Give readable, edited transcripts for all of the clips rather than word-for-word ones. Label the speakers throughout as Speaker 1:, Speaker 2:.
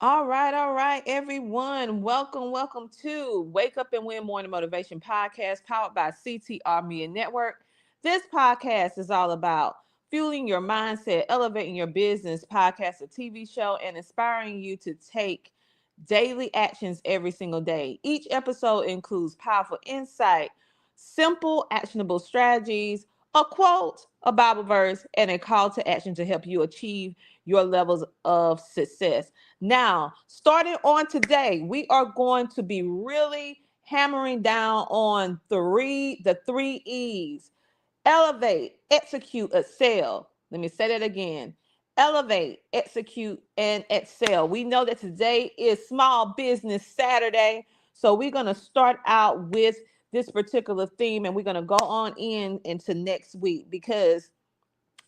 Speaker 1: All right, everyone. Welcome to Wake Up and Win Morning Motivation Podcast powered by CTR Media Network. This podcast is all about fueling your mindset, elevating your business, podcast, a TV show, and inspiring you to take daily actions every single day. Each episode includes powerful insight, simple, actionable strategies, a quote, a Bible verse, and a call to action to help you achieve your levels of success. Now, starting on today, we are going to be really hammering down on the three E's. Elevate, execute, excel. Let me say that again. Elevate, execute, and excel. We know that today is Small Business Saturday. So we're going to start out with this particular theme and we're going to go on into next week because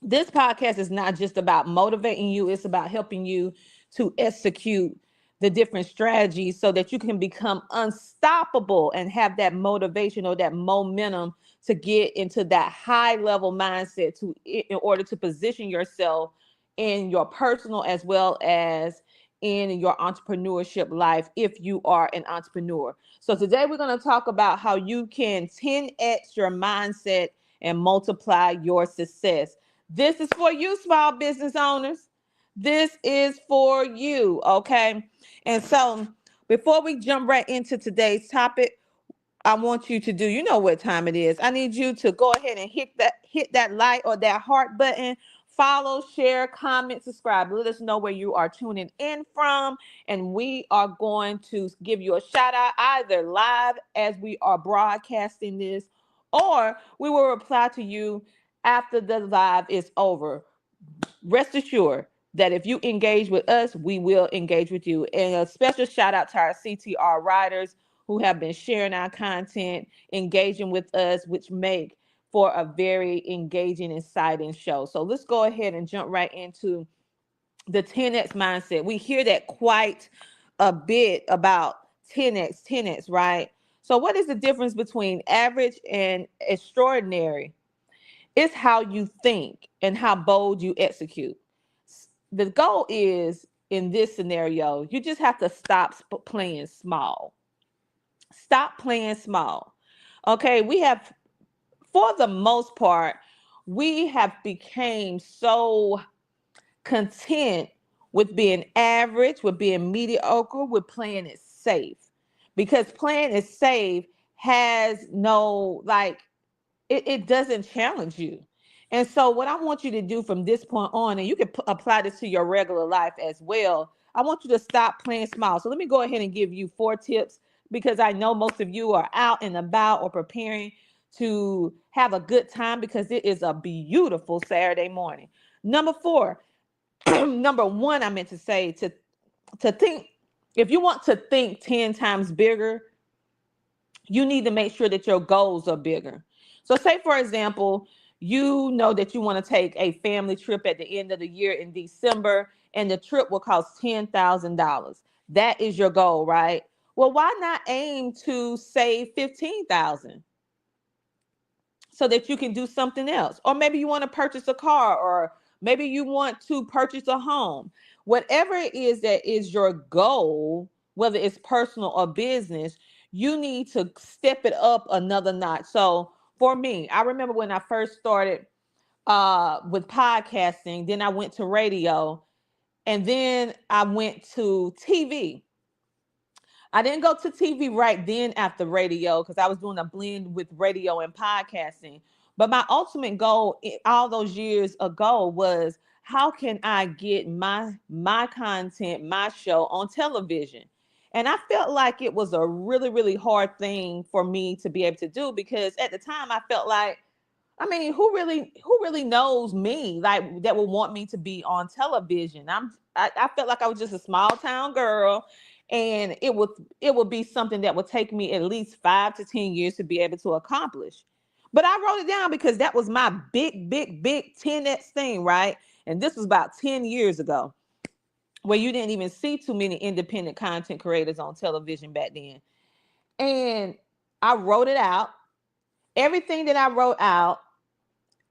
Speaker 1: this podcast is not just about motivating you, it's about helping you to execute the different strategies so that you can become unstoppable and have that motivation or that momentum to get into that high level mindset to in order to position yourself in your personal as well as in your entrepreneurship life if you are an entrepreneur. So today we're going to talk about how you can 10x your mindset and multiply your success. This is for you, small business owners. This is for you, okay? And so, before we jump right into today's topic, I want you to do, you know what time it is. I need you to go ahead and hit that like or that heart button. Follow, share, comment, subscribe. Let us know where you are tuning in from. And we are going to give you a shout out either live as we are broadcasting this, or we will reply to you after the live is over. Rest assured that if you engage with us, we will engage with you. And a special shout out to our CTR riders who have been sharing our content, engaging with us, which make for a very engaging, exciting show. So let's go ahead and jump right into the 10x mindset. We hear that quite a bit about 10x, right? So what is the difference between average and extraordinary? It's how you think and how bold you execute. The goal is in this scenario, you just have to stop playing small. Stop playing small. Okay, we have, for the most part, we have became so content with being average, with being mediocre, with playing it safe. Because playing it safe has no, like, it doesn't challenge you. And so, what I want you to do from this point on, and you can apply this to your regular life as well, I want you to stop playing small. So, let me go ahead and give you 4 tips because I know most of you are out and about or preparing to have a good time because it is a beautiful Saturday morning. Number 4, number 1, I meant to say to think, if you want to think 10 times bigger, you need to make sure that your goals are bigger. So, say for example, you know that you want to take a family trip at the end of the year in December, and the trip will cost $10,000. That is your goal, right? Well, why not aim to save 15,000 so that you can do something else? Or maybe you want to purchase a car, or maybe you want to purchase a home. Whatever it is that is your goal, whether it's personal or business, you need to step it up another notch. So for me, I remember when I first started with podcasting, then I went to radio, and then I went to TV. I didn't go to TV right then after radio because I was doing a blend with radio and podcasting. But my ultimate goal all those years ago was, how can I get my content, my show on television? And I felt like it was a really hard thing for me to be able to do because at the time I felt like, I mean, who really knows me like that would want me to be on television? I felt like I was just a small town girl, and it would be something that would take me at least 5 to 10 years to be able to accomplish. But I wrote it down because that was my big 10x thing, right? And this was about 10 years ago, where you didn't even see too many independent content creators on television back then. And I wrote it out. Everything that I wrote out,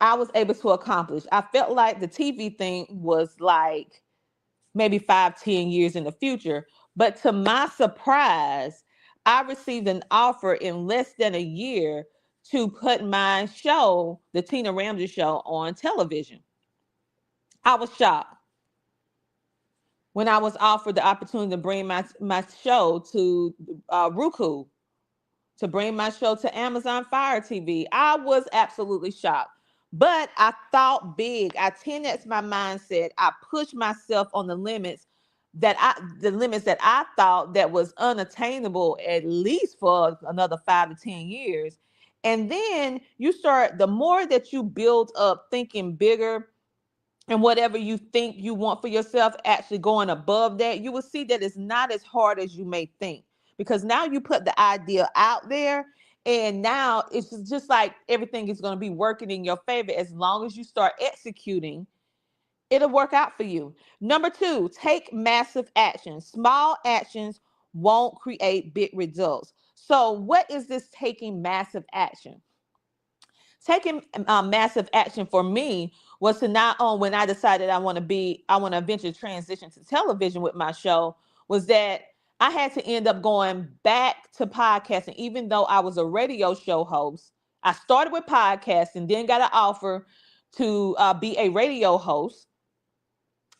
Speaker 1: I was able to accomplish. I felt like the TV thing was like maybe 5, 10 years in the future. But to my surprise, I received an offer in less than a year to put my show, the Tina Ramsey Show, on television. I was shocked when I was offered the opportunity to bring my show to Roku, to bring my show to Amazon Fire TV. I was absolutely shocked. But I thought big. I 10x my mindset. I pushed myself on the limits that I thought that was unattainable at least for another 5 to 10 years. And then the more that you build up thinking bigger, and whatever you think you want for yourself, actually going above that, you will see that it's not as hard as you may think, because now you put the idea out there, and now it's just like everything is going to be working in your favor. As long as you start executing, it'll work out for you. Number two, take massive action. Small actions won't create big results. So what is this taking massive action? Taking massive action for me was to not on when I decided I want to eventually transition to television with my show, was that I had to end up going back to podcasting. Even though I was a radio show host, I started with podcasting, then got an offer to be a radio host.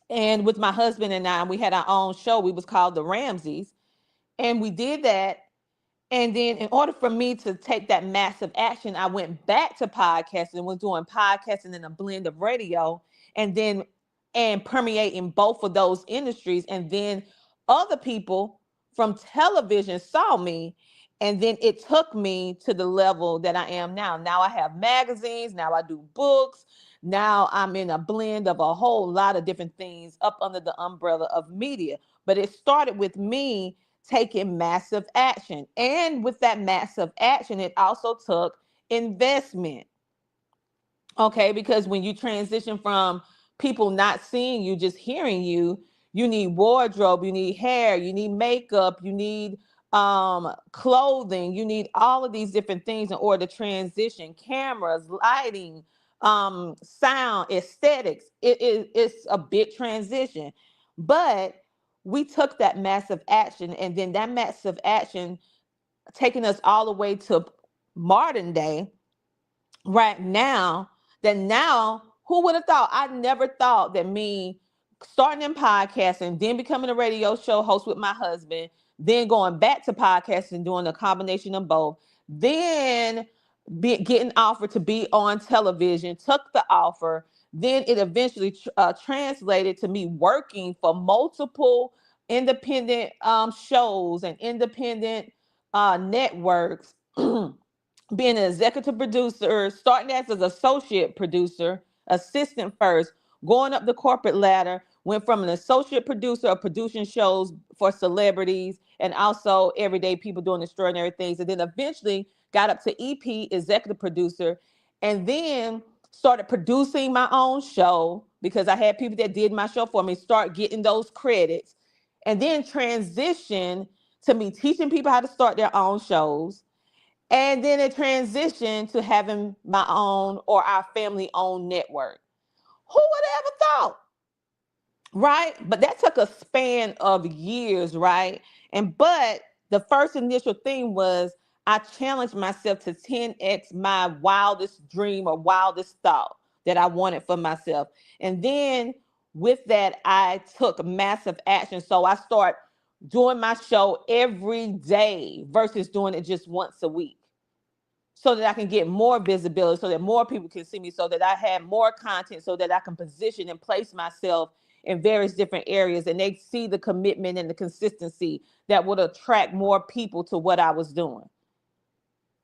Speaker 1: And with my husband and I, we had our own show. We was called The Ramseys, and we did that. And then in order for me to take that massive action, I went back to podcasting, was doing podcasting in a blend of radio, and then and permeating both of those industries. And then other people from television saw me, and then it took me to the level that I am now. Now I have magazines, now I do books, now I'm in a blend of a whole lot of different things up under the umbrella of media. But it started with me taking massive action. And with that massive action, it also took investment. Okay, because when you transition from people not seeing you, just hearing you, you need wardrobe, you need hair, you need makeup, you need clothing, you need all of these different things in order to transition. Cameras, lighting, sound, aesthetics. It's a big transition. But we took that massive action, and then that massive action taking us all the way to modern day right now. That now, who would have thought? I never thought that me starting in podcasting, then becoming a radio show host with my husband, then going back to podcasting, doing a combination of both, then getting offered to be on television, took the offer. Then it eventually translated to me working for multiple independent shows and independent networks. Being an executive producer, starting as an associate producer, assistant first, going up the corporate ladder, went from an associate producer of producing shows for celebrities and also everyday people doing extraordinary things, and then eventually got up to EP, executive producer, and then started producing my own show because I had people that did my show for me, start getting those credits, and then transition to me teaching people how to start their own shows, and then it transitioned to having my own or our family owned network. Who would have ever thought? Right? But that took a span of years, right? But the first initial thing was I challenged myself to 10x my wildest dream or wildest thought that I wanted for myself. And then with that, I took massive action. So I start doing my show every day versus doing it just once a week, so that I can get more visibility, so that more people can see me, so that I have more content, so that I can position and place myself in various different areas, and they see the commitment and the consistency that would attract more people to what I was doing.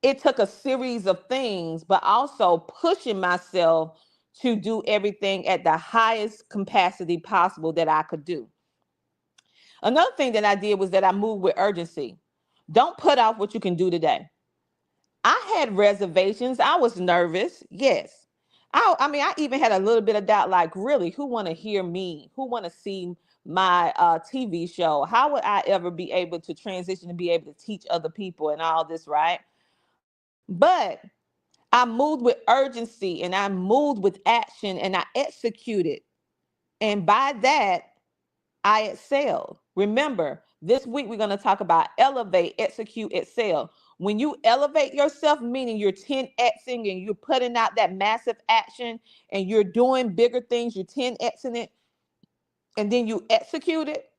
Speaker 1: It took a series of things, but also pushing myself to do everything at the highest capacity possible that I could do. Another thing that I did was that I moved with urgency. Don't put off what you can do today. I had reservations. I was nervous. Yes. I mean, I even had a little bit of doubt, like, really, who want to hear me? Who want to see my TV show? How would I ever be able to transition and be able to teach other people and all this, right? But I moved with urgency, and I moved with action, and I executed. And by that, I excelled. Remember, this week we're going to talk about elevate, execute, excel. When you elevate yourself, meaning you're 10xing and you're putting out that massive action and you're doing bigger things, you're 10xing it, and then you execute it.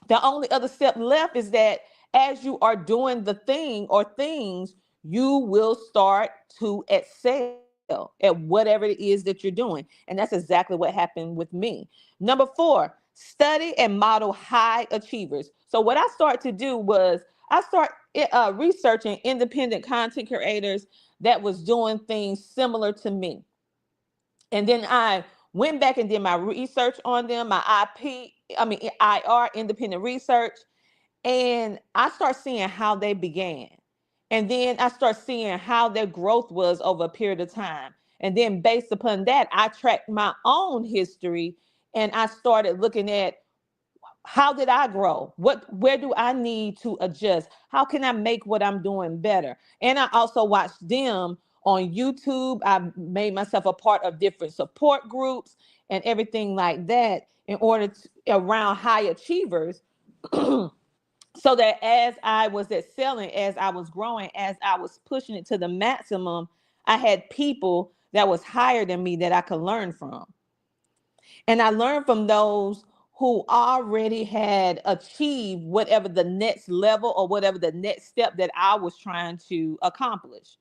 Speaker 1: The only other step left is that as you are doing the thing or things, you will start to excel at whatever it is that you're doing. And that's exactly what happened with me. Number 4, study and model high achievers. So what I started to do was I start researching independent content creators that was doing things similar to me. And then I went back and did my research on them, my IR, independent research, and I start seeing how they began. And then I start seeing how their growth was over a period of time. And then based upon that, I tracked my own history and I started looking at how did I grow? Where do I need to adjust? How can I make what I'm doing better? And I also watched them on YouTube. I made myself a part of different support groups and everything like that in order to around high achievers so that as I was excelling, as I was growing, as I was pushing it to the maximum, I had people that was higher than me that I could learn from. And I learned from those who already had achieved whatever the next level or whatever the next step that I was trying to accomplish.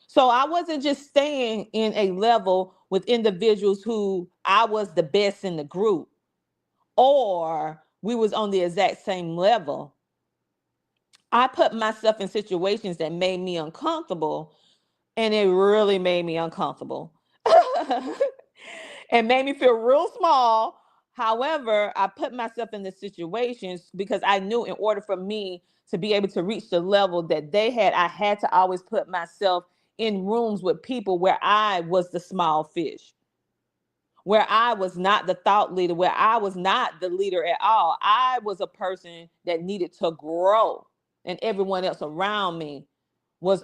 Speaker 1: So I wasn't just staying in a level with individuals who I was the best in the group or we was on the exact same level. I put myself in situations that made me uncomfortable, and it really made me uncomfortable. And made me feel real small. However, I put myself in the situations because I knew in order for me to be able to reach the level that they had, I had to always put myself in rooms with people where I was the small fish, where I was not the thought leader, where I was not the leader at all. I was a person that needed to grow, and everyone else around me was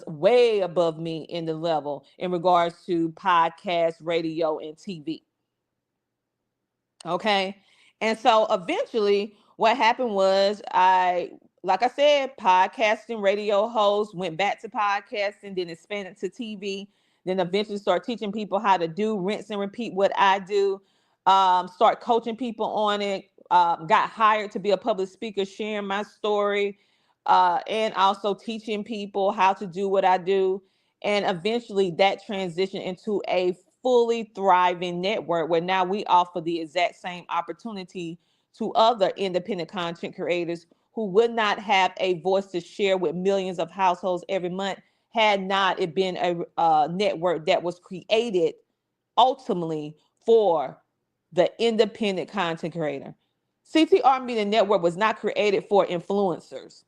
Speaker 1: way above me in the level in regards to podcast, radio, and TV. Okay. And so eventually what happened was like I said, podcasting, radio host, went back to podcasting, then expanded to TV, then eventually start teaching people how to do rinse and repeat what I do, start coaching people on it, got hired to be a public speaker, sharing my story, and also teaching people how to do what I do. And eventually that transitioned into a fully thriving network where now we offer the exact same opportunity to other independent content creators who would not have a voice to share with millions of households every month had not it been a network that was created ultimately for the independent content creator. CTR Media Network was not created for influencers,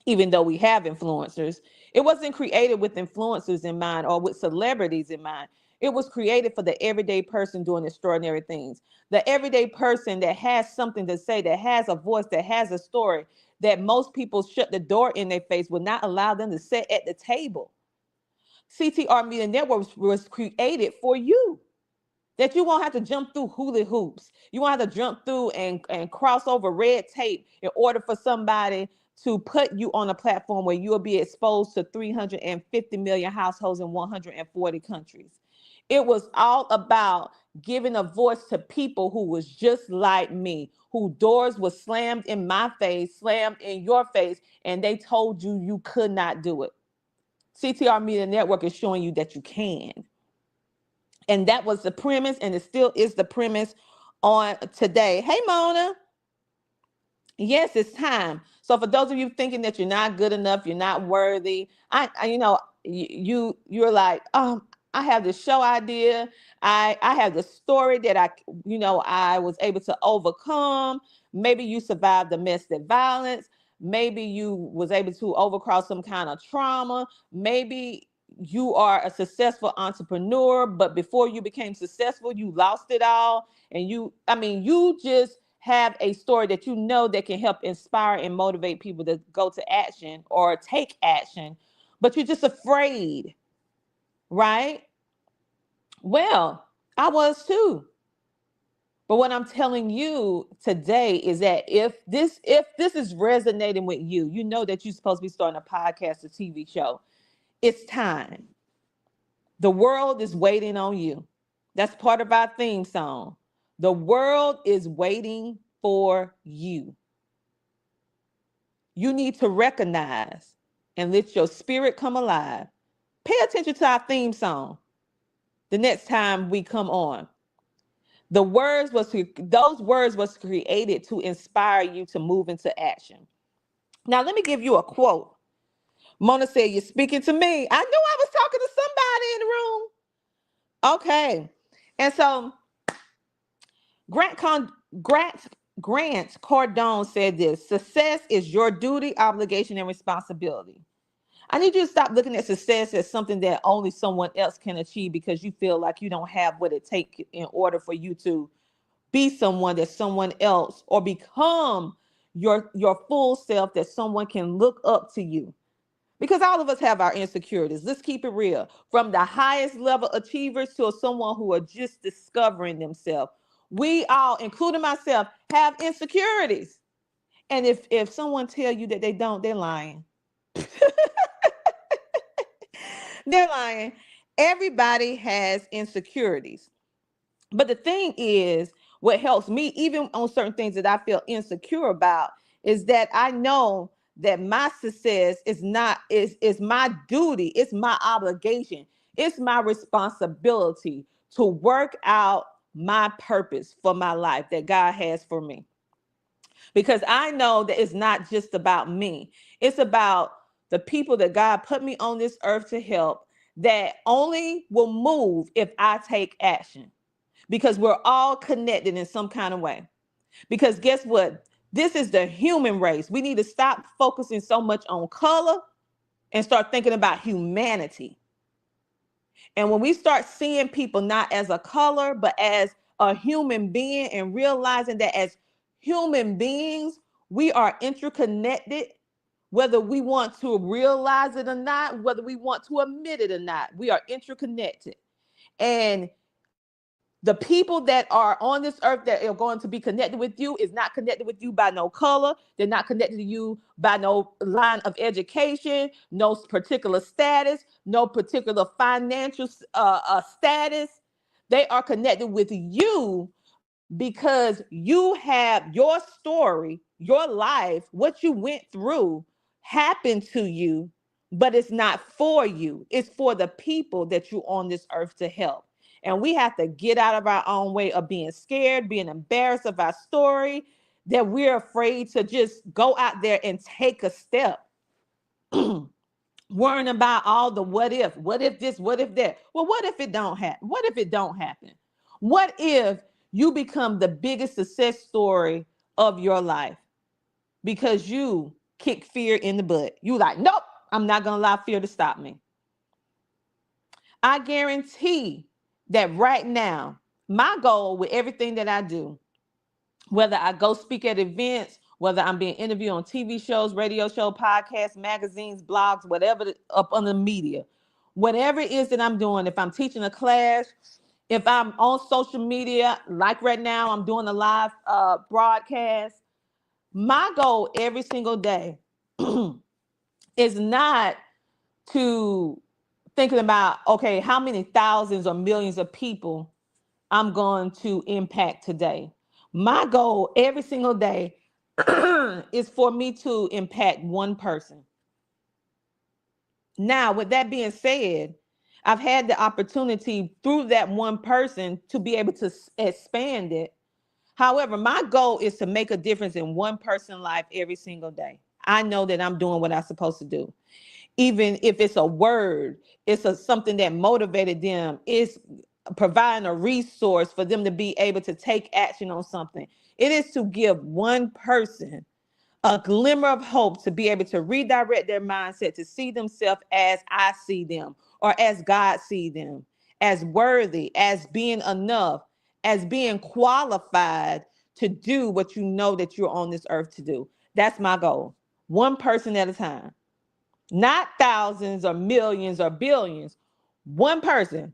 Speaker 1: even though we have influencers. It wasn't created with influencers in mind or with celebrities in mind. It was created for the everyday person doing extraordinary things. The everyday person that has something to say, that has a voice, that has a story, that most people shut the door in their face, would not allow them to sit at the table. CTR Media Network was created for you, that you won't have to jump through hula hoops. You won't have to jump through and cross over red tape in order for somebody to put you on a platform where you'll be exposed to 350 million households in 140 countries. It was all about giving a voice to people who was just like me, who doors were slammed in my face, slammed in your face, and they told you you could not do it. CTR Media Network is showing you that you can. And that was the premise, and it still is the premise on today. Hey, Mona. Yes, it's time. So for those of you thinking that you're not good enough, you're not worthy, you're like, I have this show idea. I have the story that I was able to overcome. Maybe you survived domestic violence. Maybe you was able to overcome some kind of trauma. Maybe you are a successful entrepreneur, but before you became successful, you lost it all. And you just have a story that you know that can help inspire and motivate people to go to action or take action, but you're just afraid, right? Well, I was too. But what I'm telling you today is that if this is resonating with you, you know that you're supposed to be starting a podcast, a TV show. It's time. The world is waiting on you. That's part of our theme song. The world is waiting for you. You need to recognize and let your spirit come alive. Pay attention to our theme song the next time we come on. Those words was created to inspire you to move into action. Now, let me give you a quote. Mona said, "You're speaking to me." I knew I was talking to somebody in the room. Okay. And so Grant Grant Cardone said this: "Success is your duty, obligation, and responsibility." I need you to stop looking at success as something that only someone else can achieve because you feel like you don't have what it takes in order for you to be someone that someone else or become your full self that someone can look up to you. Because all of us have our insecurities. Let's keep it real. From the highest level achievers to someone who are just discovering themselves. We all, including myself, have insecurities. And if someone tell you that they don't, they're lying. They're lying. Everybody has insecurities. But the thing is, what helps me, even on certain things that I feel insecure about, is that I know that my success is my duty, it's my obligation, it's my responsibility to work out my purpose for my life that God has for me. Because I know that it's not just about me. It's about the people that God put me on this earth to help that only will move if I take action, because we're all connected in some kind of way. Because guess what? This is the human race. We need to stop focusing so much on color and start thinking about humanity. And when we start seeing people not as a color, but as a human being and realizing that as human beings, we are interconnected, whether we want to realize it or not, whether we want to admit it or not, we are interconnected. And the people that are on this earth that are going to be connected with you is not connected with you by no color. They're not connected to you by no line of education, no particular status, no particular financial status. They are connected with you because you have your story, your life, what you went through happened to you, but it's not for you. It's for the people that you're on this earth to help. And we have to get out of our own way of being scared, being embarrassed of our story, that we're afraid to just go out there and take a step. Worrying about all the what if this, what if that. Well, what if it don't happen? What if it don't happen? What if you become the biggest success story of your life because you kick fear in the butt? You like, nope, I'm not gonna allow fear to stop me. I guarantee that right now, my goal with everything that I do, whether I go speak at events, whether I'm being interviewed on TV shows, radio show, podcasts, magazines, blogs, whatever up on the media, whatever it is that I'm doing, if I'm teaching a class, if I'm on social media, like right now, I'm doing a live broadcast. My goal every single day is not to thinking about, okay, how many thousands or millions of people I'm going to impact today. My goal every single day is for me to impact one person. Now, with that being said, I've had the opportunity through that one person to be able to expand it. However, my goal is to make a difference in one person's life every single day. I know that I'm doing what I'm supposed to do. Even if it's a word, something that motivated them, it's providing a resource for them to be able to take action on something. It is to give one person a glimmer of hope to be able to redirect their mindset to see themselves as I see them or as God see them, as worthy, as being enough, as being qualified to do what you know that you're on this earth to do. That's my goal. One person at a time. Not thousands or millions or billions. One person.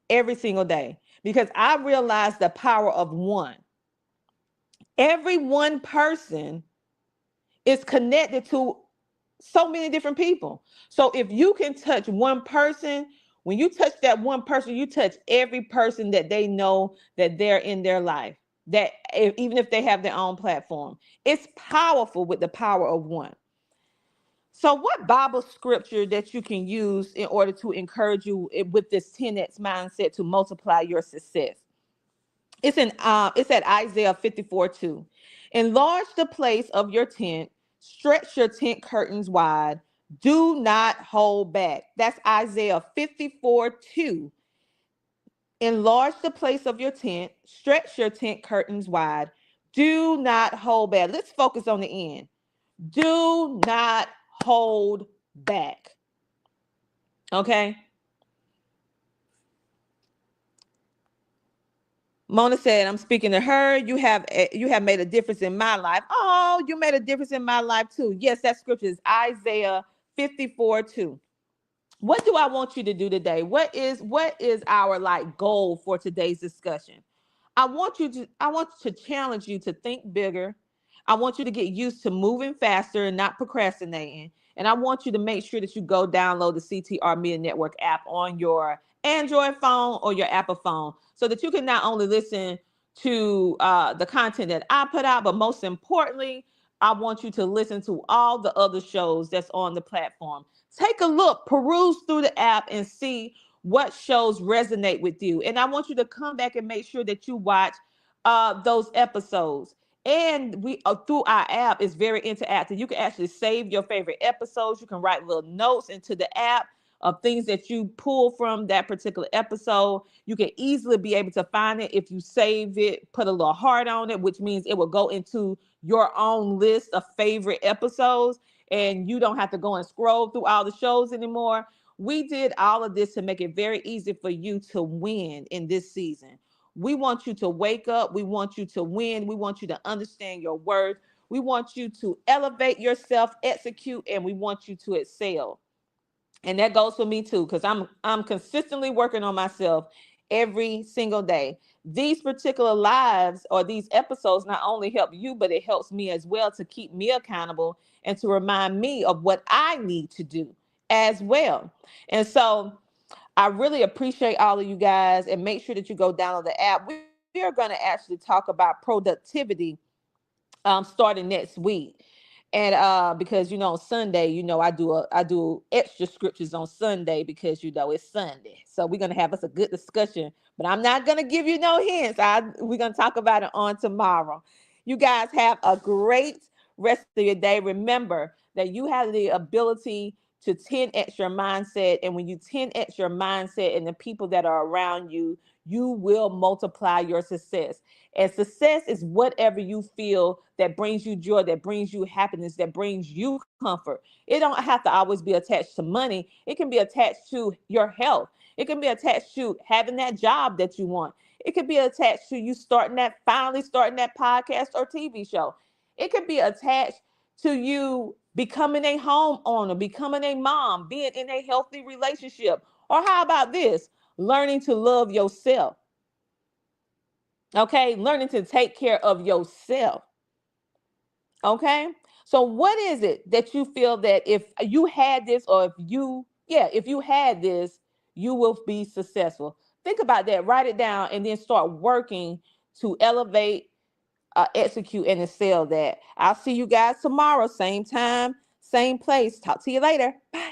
Speaker 1: every single day because I realize the power of one. Every one person is connected to so many different people. So if you can touch one person, when you touch that one person, you touch every person that they know that they're in their life. That even if they have their own platform, it's powerful with the power of one. So, what Bible scripture that you can use in order to encourage you with this 10x mindset to multiply your success? It's at Isaiah 54:2. Enlarge the place of your tent, stretch your tent curtains wide, do not hold back. That's Isaiah 54:2. Enlarge the place of your tent, stretch your tent curtains wide, do not hold back. Let's focus on the end. Do not hold back. Okay. Mona said, I'm speaking to her. You have made a difference in my life. Oh, you made a difference in my life too. Yes, that scripture is Isaiah 54:2. What do I want you to do today? What is our like goal for today's discussion? I want to challenge you to think bigger. I want you to get used to moving faster and not procrastinating. And I want you to make sure that you go download the CTR Media Network app on your Android phone or your Apple phone so that you can not only listen to the content that I put out, but most importantly, I want you to listen to all the other shows that's on the platform. Take a look, peruse through the app and see what shows resonate with you. And I want you to come back and make sure that you watch those episodes. And we through our app is very interactive. You can actually save your favorite episodes. You can write little notes into the app of things that you pull from that particular episode. You can easily be able to find it if you save it, put a little heart on it, which means it will go into your own list of favorite episodes and you don't have to go and scroll through all the shows anymore. We did all of this to make it very easy for you to win in this season. We want you to wake up. We want you to win. We want you to understand your worth. We want you to elevate yourself, execute, and we want you to excel. And that goes for me too, because I'm consistently working on myself every single day. These particular lives or these episodes not only help you, but it helps me as well to keep me accountable and to remind me of what I need to do as well. And so I really appreciate all of you guys and make sure that you go download the app. We are going to actually talk about productivity starting next week. And because on Sunday, I do extra scriptures on Sunday because it's Sunday. So we're gonna have us a good discussion. But I'm not gonna give you no hints. We're gonna talk about it on tomorrow. You guys have a great rest of your day. Remember that you have the ability to 10x your mindset. And when you 10x your mindset and the people that are around you, you will multiply your success. And success is whatever you feel that brings you joy, that brings you happiness, that brings you comfort. It don't have to always be attached to money. It can be attached to your health. It can be attached to having that job that you want. It could be attached to you finally starting that podcast or TV show. It could be attached to you becoming a homeowner, becoming a mom, being in a healthy relationship. Or how about this? Learning to love yourself. Okay, learning to take care of yourself. Okay, so what is it that you feel that if you had this, or if you had this, you will be successful? Think about that, write it down, and then start working to elevate, execute, and excel that. I'll see you guys tomorrow, same time, same place. Talk to you later. Bye.